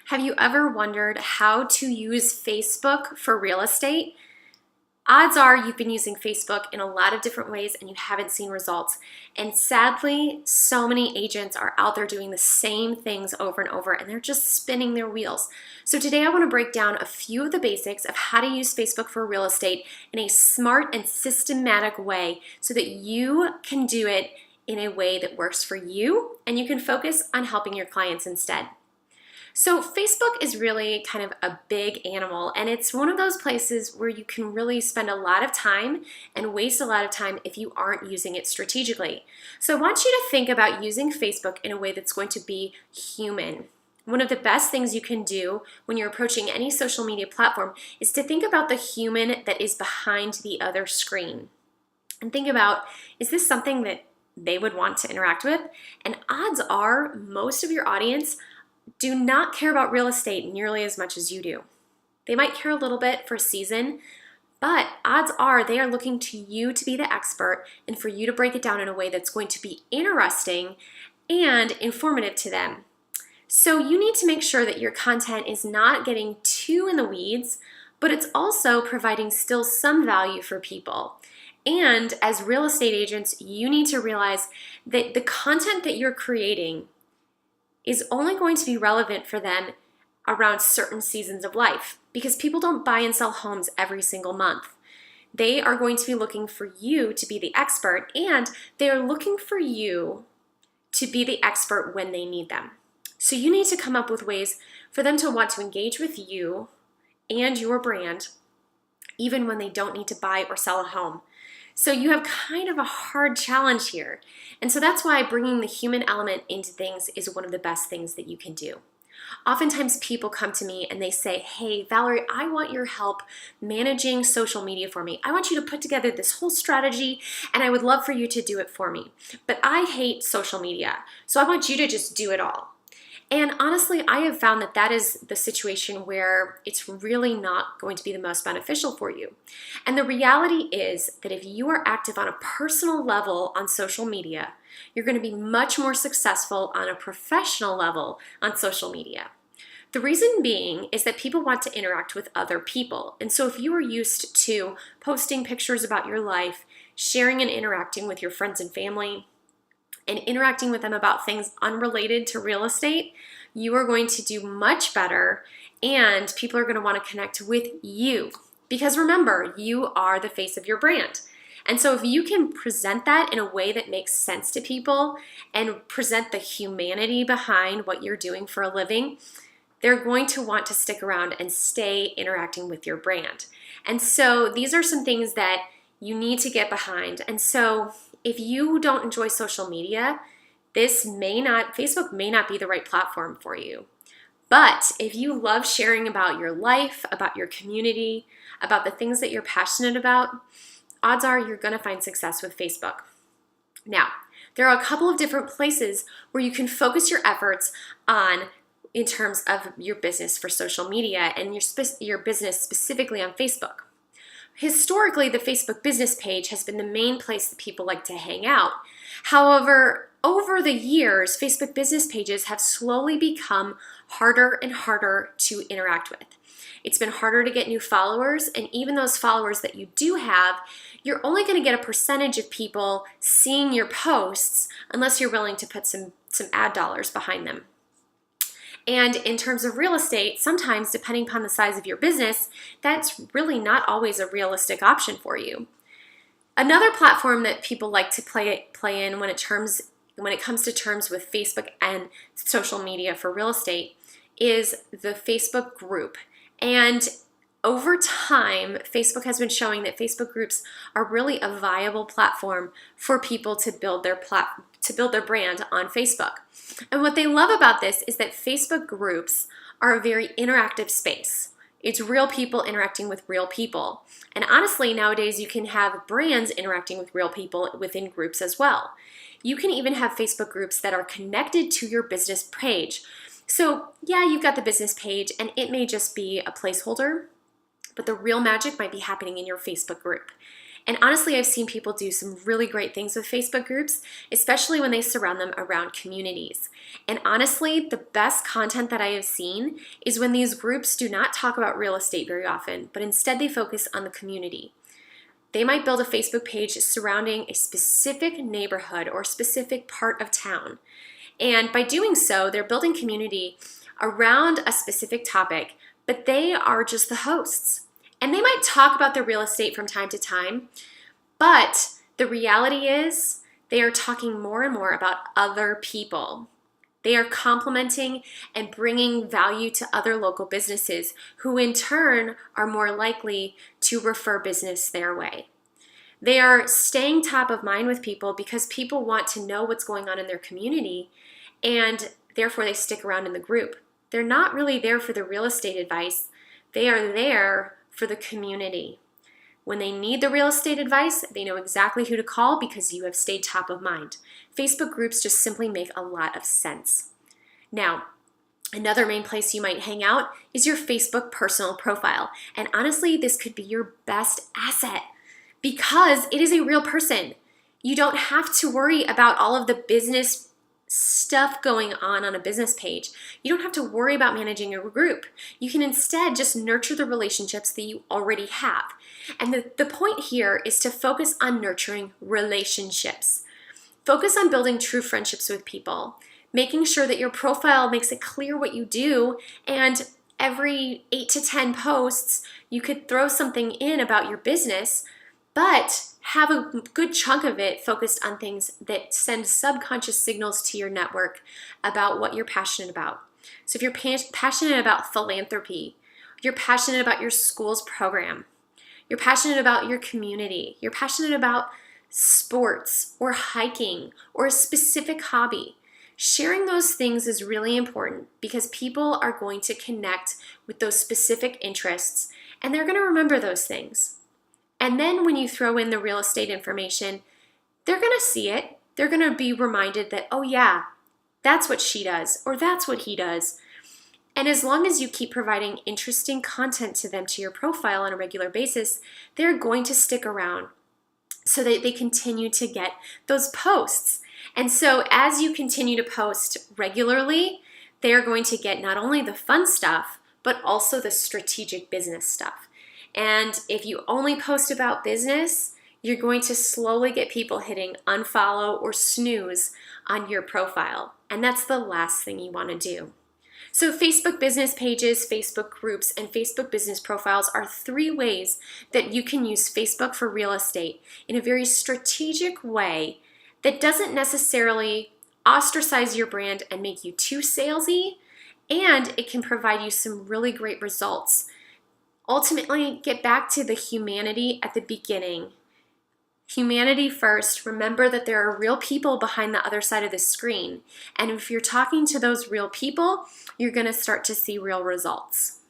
Have you ever wondered how to use Facebook for real estate? Odds are you've been using Facebook in a lot of different ways and you haven't seen results. And sadly, so many agents are out there doing the same things over and over and they're just spinning their wheels. So today I want to break down a few of the basics of how to use Facebook for real estate in a smart and systematic way so that you can do it in a way that works for you and you can focus on helping your clients instead. So Facebook is really kind of a big animal, and it's one of those places where you can really spend a lot of time and waste a lot of time if you aren't using it strategically. So I want you to think about using Facebook in a way that's going to be human. One of the best things you can do when you're approaching any social media platform is to think about the human that is behind the other screen. And think about, is this something that they would want to interact with? And odds are most of your audience do not care about real estate nearly as much as you do. They might care a little bit for a season, but odds are they are looking to you to be the expert and for you to break it down in a way that's going to be interesting and informative to them. So you need to make sure that your content is not getting too in the weeds, but it's also providing still some value for people. And as real estate agents, you need to realize that the content that you're creating is only going to be relevant for them around certain seasons of life because people don't buy and sell homes every single month. They are going to be looking for you to be the expert, and they are looking for you to be the expert when they need them. So you need to come up with ways for them to want to engage with you and your brand even when they don't need to buy or sell a home. So you have kind of a hard challenge here. And so that's why bringing the human element into things is one of the best things that you can do. Oftentimes people come to me and they say, hey, Valerie, I want your help managing social media for me. I want you to put together this whole strategy and I would love for you to do it for me. But I hate social media, so I want you to just do it all. And honestly, I have found that that is the situation where it's really not going to be the most beneficial for you. And the reality is that if you are active on a personal level on social media, you're going to be much more successful on a professional level on social media. The reason being is that people want to interact with other people. And so if you are used to posting pictures about your life, sharing and interacting with your friends and family, and interacting with them about things unrelated to real estate, you are going to do much better and people are going to want to connect with you. Because remember, you are the face of your brand. And so if you can present that in a way that makes sense to people and present the humanity behind what you're doing for a living, they're going to want to stick around and stay interacting with your brand. And so these are some things that you need to get behind. And so if you don't enjoy social media, Facebook may not be the right platform for you. But if you love sharing about your life, about your community, about the things that you're passionate about, odds are you're going to find success with Facebook. Now, there are a couple of different places where you can focus your efforts on in terms of your business for social media and your business specifically on Facebook. Historically, the Facebook business page has been the main place that people like to hang out. However, over the years, Facebook business pages have slowly become harder and harder to interact with. It's been harder to get new followers, and even those followers that you do have, you're only going to get a percentage of people seeing your posts unless you're willing to put some ad dollars behind them. And in terms of real estate, sometimes depending upon the size of your business, that's really not always a realistic option for you. Another platform that people like to play in when it comes to terms with Facebook and social media for real estate is the Facebook group. And over time, Facebook has been showing that Facebook groups are really a viable platform for people to build their brand on Facebook. And what they love about this is that Facebook groups are a very interactive space. It's real people interacting with real people. And honestly, nowadays you can have brands interacting with real people within groups as well. You can even have Facebook groups that are connected to your business page. So yeah, you've got the business page and it may just be a placeholder, but the real magic might be happening in your Facebook group. And honestly, I've seen people do some really great things with Facebook groups, especially when they surround them around communities. And honestly, the best content that I have seen is when these groups do not talk about real estate very often, but instead they focus on the community. They might build a Facebook page surrounding a specific neighborhood or specific part of town. And by doing so, they're building community around a specific topic, but they are just the hosts. And they might talk about their real estate from time to time, but the reality is they are talking more and more about other people. They are complementing and bringing value to other local businesses who in turn are more likely to refer business their way. They are staying top of mind with people because people want to know what's going on in their community, and therefore they stick around in the group. They're not really there for the real estate advice. They are there for the community. When they need the real estate advice, they know exactly who to call because you have stayed top of mind. Facebook groups just simply make a lot of sense. Now, another main place you might hang out is your Facebook personal profile. And honestly, this could be your best asset because it is a real person. You don't have to worry about all of the business stuff going on a business page. You don't have to worry about managing your group. You can instead just nurture the relationships that you already have. And the point here is to focus on nurturing relationships. Focus on building true friendships with people, making sure that your profile makes it clear what you do, and every 8 to 10 posts, you could throw something in about your business, but have a good chunk of it focused on things that send subconscious signals to your network about what you're passionate about. So if you're passionate about philanthropy, you're passionate about your school's program, you're passionate about your community, you're passionate about sports or hiking or a specific hobby, sharing those things is really important because people are going to connect with those specific interests and they're going to remember those things. And then when you throw in the real estate information, they're going to see it. They're going to be reminded that, oh yeah, that's what she does, or that's what he does. And as long as you keep providing interesting content to them to your profile on a regular basis, they're going to stick around so that they continue to get those posts. And so as you continue to post regularly, they're going to get not only the fun stuff, but also the strategic business stuff. And if you only post about business, you're going to slowly get people hitting unfollow or snooze on your profile. And that's the last thing you want to do. So Facebook business pages, Facebook groups, and Facebook business profiles are 3 ways that you can use Facebook for real estate in a very strategic way that doesn't necessarily ostracize your brand and make you too salesy, and it can provide you some really great results. Ultimately, get back to the humanity at the beginning. Humanity first. Remember that there are real people behind the other side of the screen. And if you're talking to those real people, you're going to start to see real results.